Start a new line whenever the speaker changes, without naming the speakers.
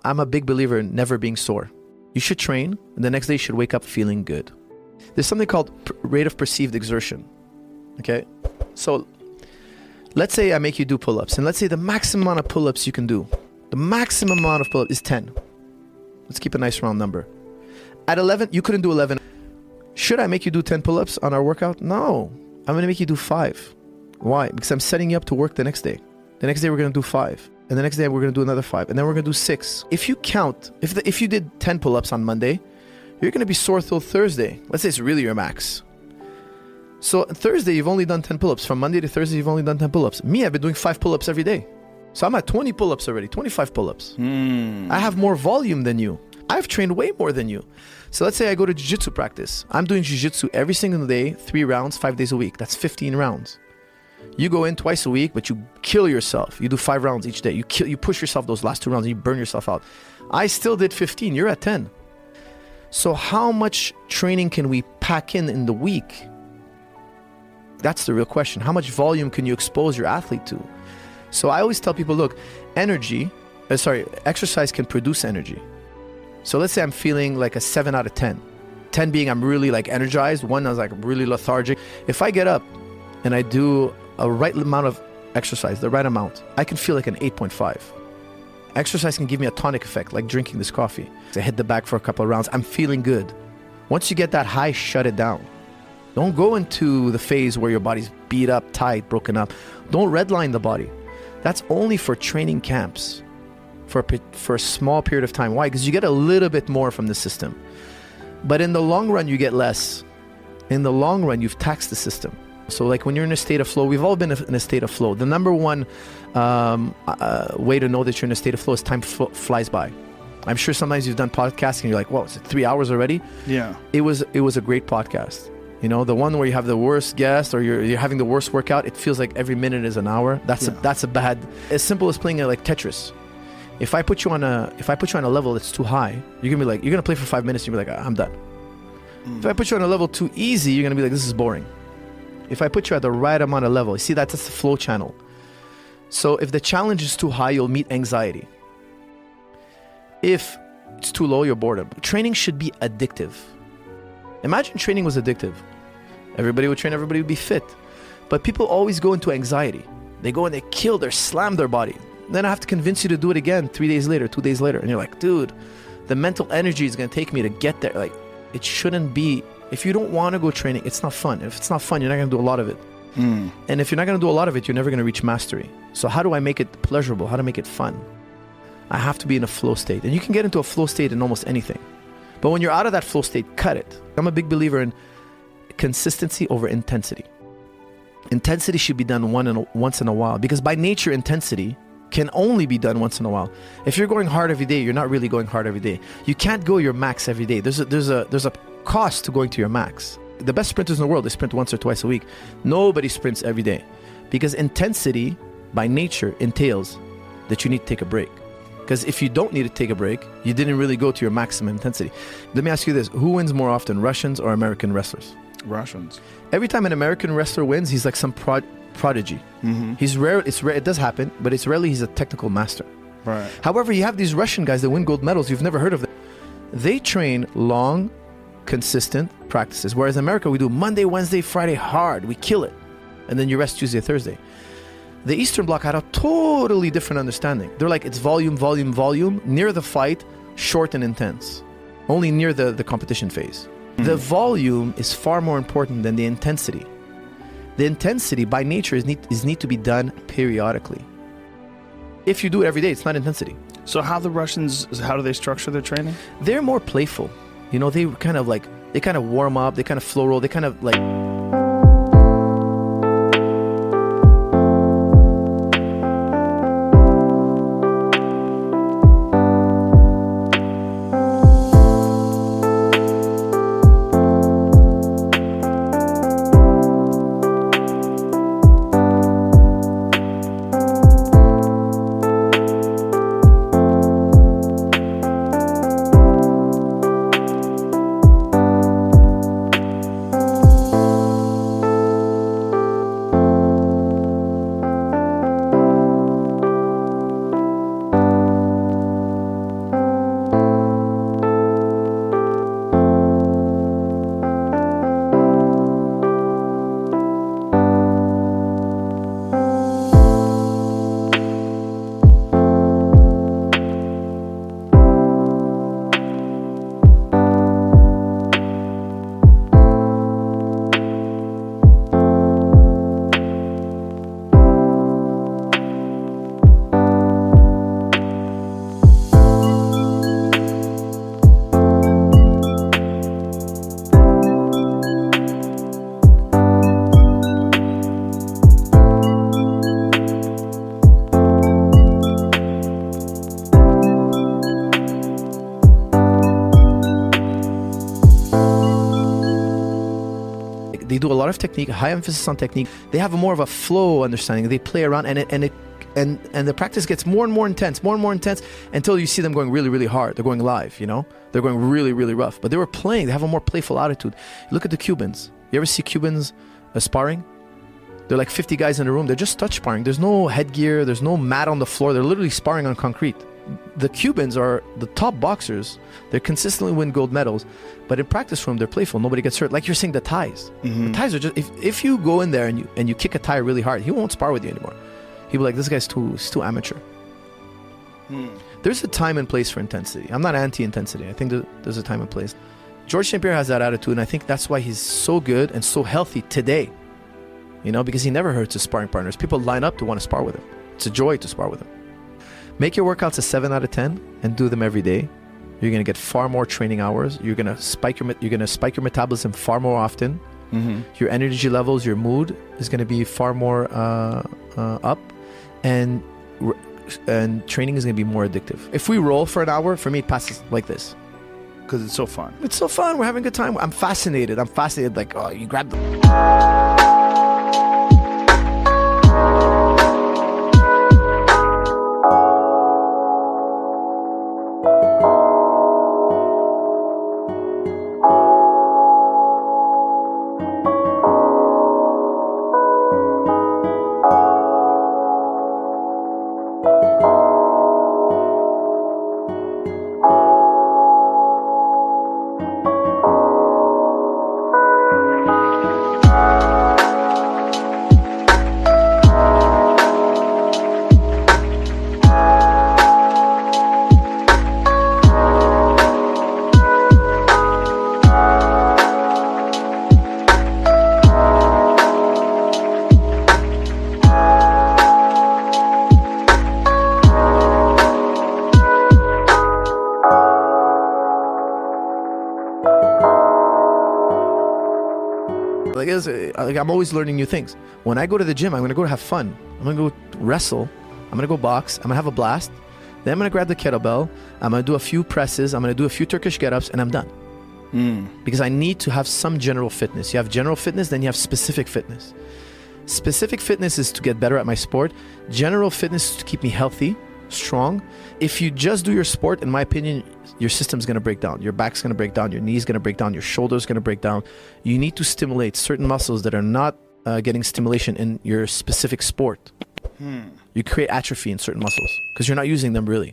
I'm a big believer in never being sore. You should train, and the next day you should wake up feeling good. There's something called rate of perceived exertion. Okay? So let's say I make you do pull-ups, and let's say the maximum amount of pull-ups you can do, the maximum amount of pull-ups is 10. Let's keep a nice round number. At 11, you couldn't do 11. Should I make you do 10 pull-ups on our workout? No. I'm going to make you do 5. Why? Because I'm setting you up to work the next day. The next day we're going to do 5. And the next day we're going to do another 5. And then we're going to do 6. If you count, if you did 10 pull-ups on Monday, you're going to be sore till Thursday. Let's say it's really your max. So Thursday, you've only done 10 pull-ups. From Monday to Thursday, you've only done 10 pull-ups. Me, I've been doing 5 pull-ups every day. So I'm at 20 pull-ups already, 25 pull-ups. I have more volume than you. I've trained way more than you. So let's say I go to jiu-jitsu practice. I'm doing jiu-jitsu every single day, 3 rounds, 5 days a week. That's 15 rounds. You go in twice a week, but you kill yourself. You do 5 rounds each day. You push yourself those last 2 rounds and you burn yourself out. I still did 15. You're at 10. So how much training can we pack in the week? That's the real question. How much volume can you expose your athlete to? So I always tell people, look, exercise can produce energy. So let's say I'm feeling like a 7 out of 10. 10 being I'm really like energized. 1 I was like really lethargic. If I get up and I do a right amount of exercise, the right amount, I can feel like an 8.5. Exercise can give me a tonic effect, like drinking this coffee. I hit the bag for a couple of rounds. I'm feeling good. Once you get that high, shut it down. Don't go into the phase where your body's beat up, tight, broken up. Don't redline the body. That's only for training camps. For a small period of time. Why? Because you get a little bit more from the system. But in the long run, you get less. In the long run, you've taxed the system. So like when you're in a state of flow, we've all been in a state of flow. The number one way to know that you're in a state of flow is time flies by. I'm sure sometimes you've done podcasting and you're like, well, is it 3 hours already? Yeah. It was a great podcast. You know, the one where you have the worst guest or you're having the worst workout, it feels like every minute is an hour. That's a bad, as simple as playing like Tetris. If I put you on a level that's too high, you're gonna play for 5 minutes. You're gonna be like, I'm done. If I put you on a level too easy, you're gonna be like, this is boring. If I put you at the right amount of level, you see that's the flow channel. So if the challenge is too high, you'll meet anxiety. If it's too low, you're boredom. Training should be addictive. Imagine training was addictive. Everybody would train, everybody would be fit. But people always go into anxiety. They go and they slam their body. Then I have to convince you to do it again 3 days later, 2 days later. And you're like, dude, the mental energy is going to take me to get there. Like, it shouldn't be. If you don't want to go training, it's not fun. If it's not fun, you're not going to do a lot of it. And if you're not going to do a lot of it, you're never going to reach mastery. So how do I make it pleasurable? How to make it fun? I have to be in a flow state. And you can get into a flow state in almost anything. But when you're out of that flow state, cut it. I'm a big believer in consistency over intensity. Intensity should be done once in a while, because by nature, intensity can only be done once in a while. If you're going hard every day, you're not really going hard every day. You can't go your max every day. There's a cost to going to your max. The best sprinters in the world, they sprint once or twice a week. Nobody sprints every day, because intensity by nature entails that you need to take a break. Because if you don't need to take a break, you didn't really go to your maximum intensity. Let me ask you this. Who wins more often, Russians or American wrestlers?
Russians.
Every time an American wrestler wins, he's like some prodigy. He's rare. It's rare. It does happen, but it's rarely he's a technical master.
Right.
However, you have these Russian guys that win gold medals. You've never heard of them. They train long, consistent practices. Whereas in America, we do Monday, Wednesday, Friday hard. We kill it. And then you rest Tuesday, Thursday. The Eastern Bloc had a totally different understanding. They're like, it's volume, volume, volume. Near the fight, short and intense. Only near the competition phase. The volume is far more important than the intensity. The intensity, by nature, is need to be done periodically. If you do it every day, it's not intensity.
So how do they structure their training?
They're more playful. You know, they kind of warm up, they kind of flow roll, they kind of like... They do a lot of technique, high emphasis on technique. They have more of a flow understanding. They play around, and the practice gets more and more intense until you see them going really, really hard. They're going live, you know? They're going really, really rough. But they were playing. They have a more playful attitude. Look at the Cubans. You ever see Cubans sparring? They're like 50 guys in a room. They're just touch sparring. There's no headgear. There's no mat on the floor. They're literally sparring on concrete. The Cubans are the top boxers. They consistently win gold medals. But in practice room, they're playful. Nobody gets hurt. Like you're saying, the Thais.
Mm-hmm.
The Thais are just... If you go in there and you kick a Thai really hard, he won't spar with you anymore. He'll be like, this guy's too amateur. There's a time and place for intensity. I'm not anti-intensity. I think there's a time and place. George St. Pierre has that attitude, and I think that's why he's so good and so healthy today. You know, because he never hurts his sparring partners. People line up to want to spar with him. It's a joy to spar with him. Make your workouts a 7 out of 10 and do them every day. You're going to get far more training hours. You're going to spike your metabolism far more often.
Mm-hmm.
Your energy levels, your mood is going to be far more up, and training is going to be more addictive. If we roll for an hour, for me it passes like this.
Because it's so fun.
It's so fun. We're having a good time. I'm fascinated. Like, oh, you grab the... Like I'm always learning new things. When I go to the gym, I'm going to go to have fun. I'm going to go wrestle. I'm going to go box. I'm going to have a blast. Then I'm going to grab the kettlebell. I'm going to do a few presses. I'm going to do a few Turkish get-ups, and I'm done. Because I need to have some general fitness. You have general fitness, then you have specific fitness. Specific fitness is to get better at my sport. General fitness is to keep me healthy, strong. If you just do your sport, in my opinion, your system's going to break down. Your back's going to break down. Your knee's going to break down. Your shoulder's going to break down. You need to stimulate certain muscles that are not getting stimulation in your specific sport. You create atrophy in certain muscles because you're not using them really.